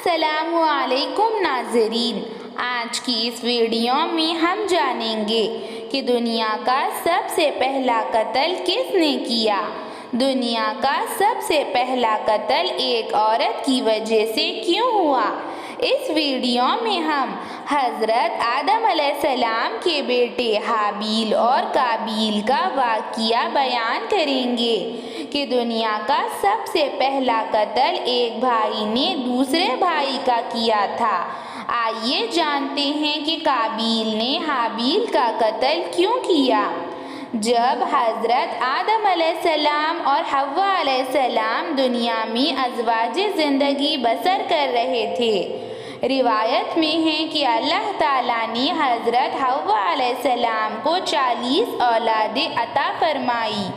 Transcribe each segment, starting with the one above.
السلام علیکم ناظرین، آج کی اس ویڈیو میں ہم جانیں گے کہ دنیا کا سب سے پہلا قتل کس نے کیا۔ دنیا کا سب سے پہلا قتل ایک عورت کی وجہ سے کیوں ہوا؟ اس ویڈیو میں ہم حضرت آدم علیہ السلام کے بیٹے حابیل اور قابیل کا واقعہ بیان کریں گے کہ دنیا کا سب سے پہلا قتل ایک بھائی نے دوسرے بھائی کا کیا تھا۔ آئیے جانتے ہیں کہ قابیل نے حابیل کا قتل کیوں کیا۔ جب حضرت آدم علیہ السلام اور حوا علیہ السلام دنیا میں ازواج زندگی بسر کر رہے تھے، روایت میں ہے کہ اللہ تعالیٰ نے حضرت حوا علیہ السلام کو 40 اولادیں عطا فرمائی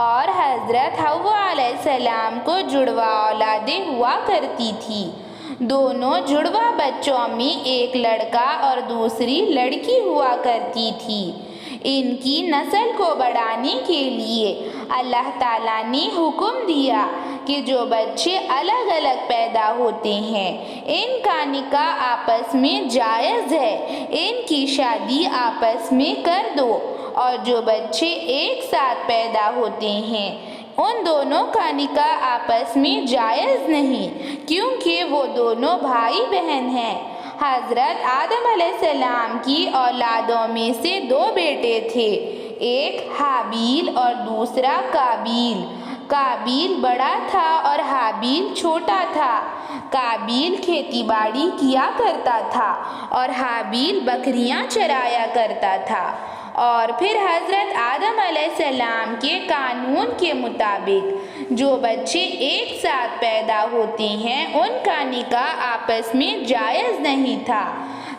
اور حضرت حوا علیہ السلام کو جڑواں اولادیں ہوا کرتی تھی۔ دونوں جڑواں بچوں میں ایک لڑکا اور دوسری لڑکی ہوا کرتی تھی۔ ان کی نسل کو بڑھانے کے لیے اللہ تعالیٰ نے حکم دیا کہ جو بچے الگ الگ پیدا ہوتے ہیں ان کا نکاح آپس میں جائز ہے، ان کی شادی آپس میں کر دو، اور جو بچے ایک ساتھ پیدا ہوتے ہیں ان دونوں کا نکاح آپس میں جائز نہیں، کیونکہ وہ دونوں بھائی بہن ہیں۔ حضرت آدم علیہ السلام کی اولادوں میں سے 2 بیٹے تھے، ایک حابیل اور دوسرا قابیل۔ قابیل بڑا تھا اور حابیل چھوٹا تھا۔ قابیل کھیتی باڑی کیا کرتا تھا اور حابیل بکریاں چرایا کرتا تھا، اور پھر حضرت آدم علیہ السلام کے قانون کے مطابق جو بچے ایک ساتھ پیدا ہوتے ہیں ان کا نکاح آپس میں جائز نہیں تھا۔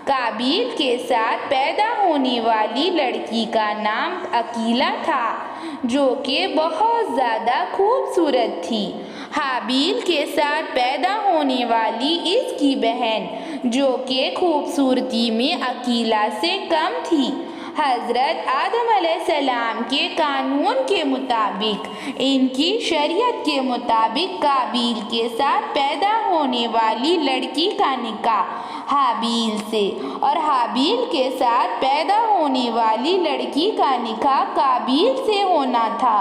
قابیل کے ساتھ پیدا ہونے والی لڑکی کا نام عقیلہ تھا، جو کہ بہت زیادہ خوبصورت تھی۔ حابیل کے ساتھ پیدا ہونے والی اس کی بہن، جو کہ خوبصورتی میں عقیلہ سے کم تھی، حضرت آدم علیہ السلام کے قانون کے مطابق، ان کی شریعت کے مطابق قابیل کے ساتھ پیدا ہونے والی لڑکی کا نکاح حابیل سے اور حابیل کے ساتھ پیدا ہونے والی لڑکی کا نکاح قابیل سے ہونا تھا۔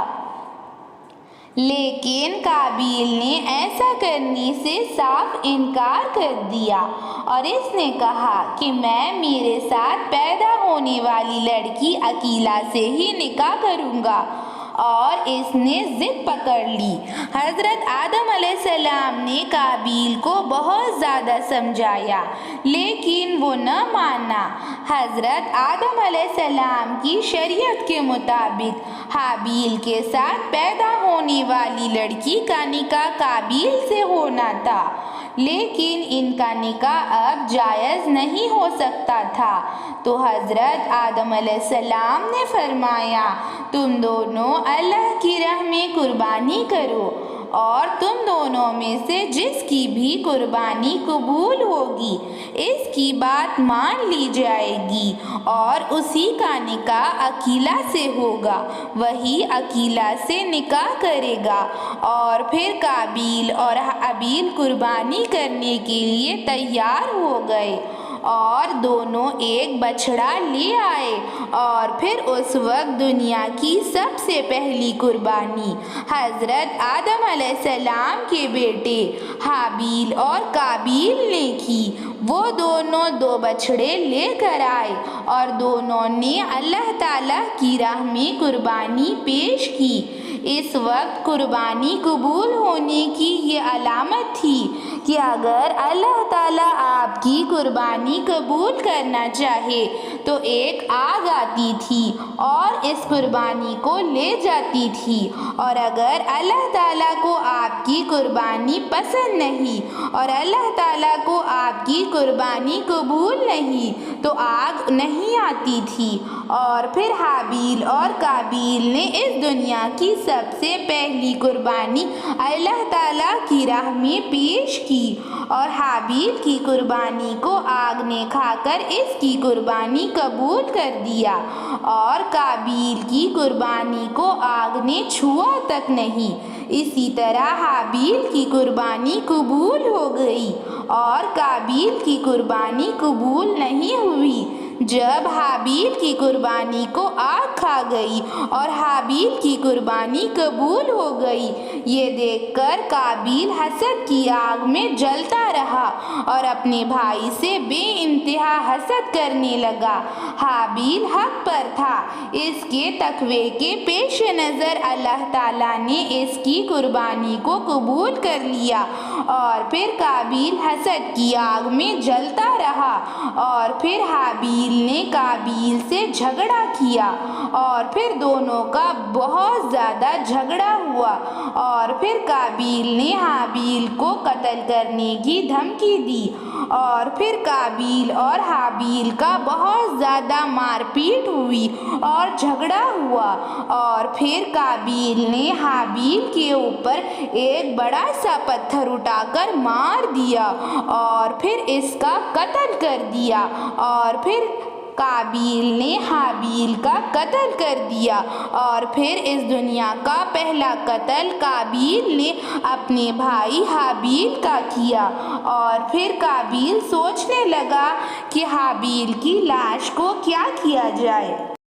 لیکن قابیل نے ایسا کرنے سے صاف انکار کر دیا اور اس نے کہا کہ میں میرے ساتھ پیدا ہونے والی لڑکی عقیلہ سے ہی نکاح کروں گا، اور اس نے ضد پکڑ لی۔ حضرت آدم علیہ السلام نے قابیل کو بہت زیادہ سمجھایا لیکن وہ نہ مانا۔ حضرت آدم علیہ السلام کی شریعت کے مطابق حابیل کے ساتھ پیدا ہونے والی لڑکی کا نکاح قابیل سے ہونا تھا، لیکن ان کا نکاح اب جائز نہیں ہو سکتا تھا۔ تو حضرت آدم علیہ السلام نے فرمایا، تم دونوں اللہ کی راہ میں قربانی کرو، اور تم دونوں میں سے جس کی بھی قربانی قبول ہوگی اس کی بات مان لی جائے گی، اور اسی کا نکاح عقیلہ سے ہوگا، وہی عقیلہ سے نکاح کرے گا۔ اور پھر قابیل اور حابیل قربانی کرنے کے لیے تیار ہو گئے اور دونوں ایک بچڑا لے آئے، اور پھر اس وقت دنیا کی سب سے پہلی قربانی حضرت آدم علیہ السلام کے بیٹے حابیل اور قابیل نے کی۔ وہ دونوں 2 بچڑے لے کر آئے اور دونوں نے اللہ تعالیٰ کی راہ میں قربانی پیش کی۔ اس وقت قربانی قبول ہونے کی یہ علامت تھی کہ اگر اللہ تعالیٰ آپ کی قربانی قبول کرنا چاہے تو ایک آگ آتی تھی اور اس قربانی کو لے جاتی تھی، اور اگر اللہ تعالیٰ کو آپ کی قربانی پسند نہیں اور اللہ تعالیٰ کو آپ کی قربانی قبول نہیں تو آگ نہیں آتی تھی۔ اور پھر حابیل اور قابیل نے اس دنیا کی سب سے پہلی قربانی اللہ تعالیٰ کی راہ میں پیش کی، اور حابیل کی قربانی کو آگ نے کھا کر اس کی قربانی قبول کر دیا، اور قابیل کی قربانی کو آگ نے چھوا تک نہیں۔ اسی طرح حابیل کی قربانی قبول ہو گئی اور قابیل کی قربانی قبول نہیں ہوئی۔ جب حابیل کی قربانی کو آگ کھا گئی اور حابیل کی قربانی قبول ہو گئی، یہ دیکھ کر قابیل حسد کی آگ میں جلتا رہا اور اپنے بھائی سے بے انتہا حسد کرنے لگا۔ حابیل حق پر تھا۔ اس کے تقوی کے پیش نظر اللہ تعالیٰ نے اس کی قربانی کو قبول کر لیا، اور پھر قابیل حسد کی آگ میں جلتا رہا، اور پھر حابیل نے قابیل سے جھگڑا کیا، اور پھر دونوں کا بہت زیادہ جھگڑا ہوا، اور پھر قابیل نے حابیل کو قتل کرنے کی دھمکی دی، اور پھر قابیل اور حابیل کا بہت زیادہ مار پیٹ ہوئی اور جھگڑا ہوا، اور پھر قابیل نے حابیل کے اوپر ایک بڑا سا پتھر اٹھا کر مار دیا اور پھر اس کا قتل کر دیا، اور پھر قابیل نے حابیل کا قتل کر دیا، اور پھر اس دنیا کا پہلا قتل قابیل نے اپنے بھائی حابیل کا کیا، اور پھر قابیل سوچنے لگا کہ حابیل کی لاش کو کیا کیا جائے،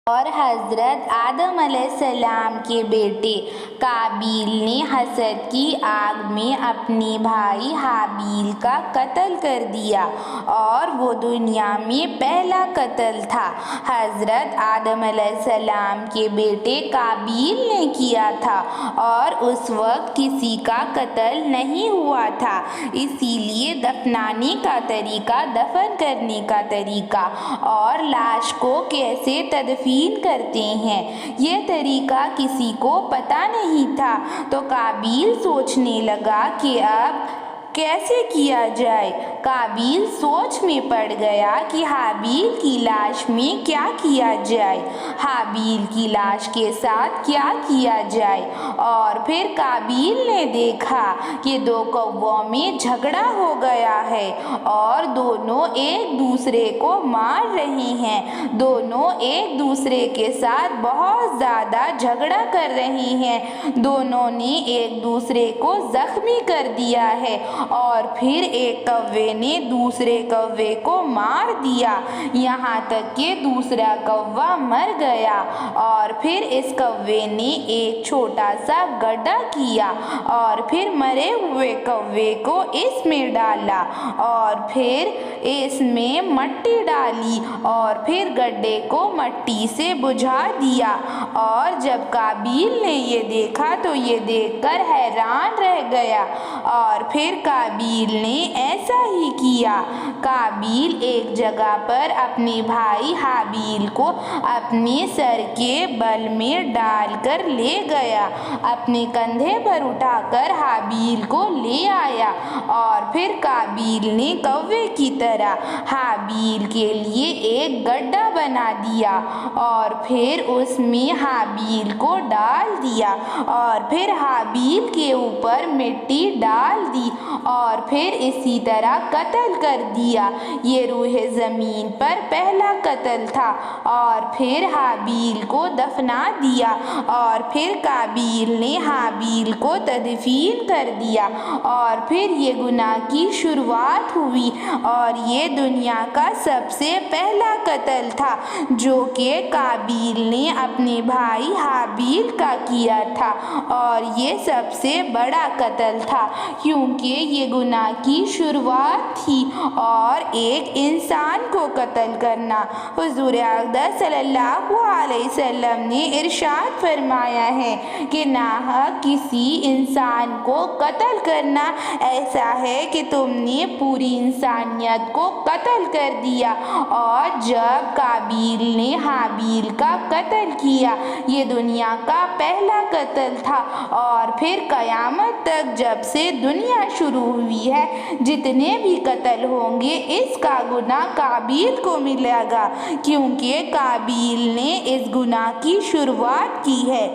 اور حضرت آدم علیہ السلام کے بیٹے قابیل نے حسد کی آگ میں اپنے بھائی حابیل کا قتل کر دیا، اور وہ دنیا میں پہلا قتل تھا حضرت آدم علیہ السلام کے بیٹے قابیل نے کیا تھا، اور اس وقت کسی کا قتل نہیں ہوا تھا، اسی لیے دفنانے کا طریقہ، دفن کرنے کا طریقہ اور لاش کو کیسے تدفین کرتے ہیں، یہ طریقہ کسی کو پتہ نہیں تھا۔ تو قابیل سوچنے لگا کہ اب کیسے کیا جائے۔ قابیل سوچ میں پڑ گیا کہ حابیل کی لاش میں کیا کیا جائے، حابیل کی لاش کے ساتھ کیا کیا جائے، اور پھر قابیل نے دیکھا کہ دو کووں میں جھگڑا ہو گیا ہے اور دونوں ایک دوسرے کو مار رہے ہیں، دونوں ایک دوسرے کے ساتھ بہت زیادہ جھگڑا کر رہے ہیں، دونوں نے ایک دوسرے کو زخمی کر دیا ہے، اور پھر ایک کوے نے دوسرے کوے کو مار دیا، یہاں تک کہ دوسرا کوا مر گیا، اور پھر اس کوے نے ایک چھوٹا سا گڈھا کیا اور پھر مرے ہوئے کوے کو اس میں ڈالا، اور پھر اس میں مٹی ڈالی، اور پھر گڈھے کو مٹی سے بجھا دیا، اور جب قابیل نے یہ دیکھا تو یہ دیکھ کر حیران رہ گیا، اور پھر قابیل نے ایسا ہی کیا۔ قابیل ایک جگہ پر اپنے بھائی حابیل کو اپنے سر کے بل میں ڈال کر لے گیا، اپنے کندھے پر اٹھا کر حابیل کو لے آیا، اور پھر قابیل نے کوے کی طرح حابیل کے لیے ایک گڈھا بنا دیا، اور پھر اس میں حابیل کو ڈال دیا، اور پھر حابیل کے اوپر مٹی ڈال دی، اور پھر اسی طرح قتل کر دیا۔ یہ روح زمین پر پہلا قتل تھا، اور پھر حابیل کو دفنا دیا، اور پھر قابیل نے حابیل کو تدفین کر دیا، اور پھر یہ گناہ کی شروعات ہوئی، اور یہ دنیا کا سب سے پہلا قتل تھا جو کہ قابیل نے اپنے بھائی حابیل کا کیا تھا، اور یہ سب سے بڑا قتل تھا کیونکہ یہ گناہ کی شروعات تھی، اور ایک انسان کو قتل کرنا۔ حضور اقدس صلی اللہ علیہ وسلم نے ارشاد فرمایا ہے کہ ناحق کسی انسان کو قتل کرنا ایسا ہے کہ تم نے پوری انسانیت کو قتل کر دیا، اور جب قابیل نے حابیل کا قتل کیا، یہ دنیا کا پہلا قتل تھا، اور پھر قیامت تک جب سے دنیا شروع ہوئی ہے جتنے بھی قتل ہوں گے اس کا گناہ قابیل کو ملے گا، کیونکہ قابیل نے اس گناہ کی شروعات کی ہے۔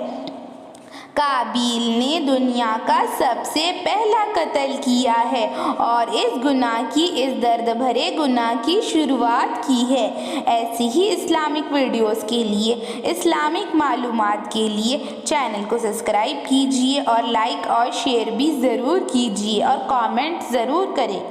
قابیل نے دنیا کا سب سے پہلا قتل کیا ہے اور اس گناہ کی، اس درد بھرے گناہ کی شروعات کی ہے۔ ایسی ہی اسلامک ویڈیوز کے لیے، اسلامک معلومات کے لیے چینل کو سبسکرائب کیجیے، اور لائک اور شیئر بھی ضرور کیجیے، اور کامنٹ ضرور کریں۔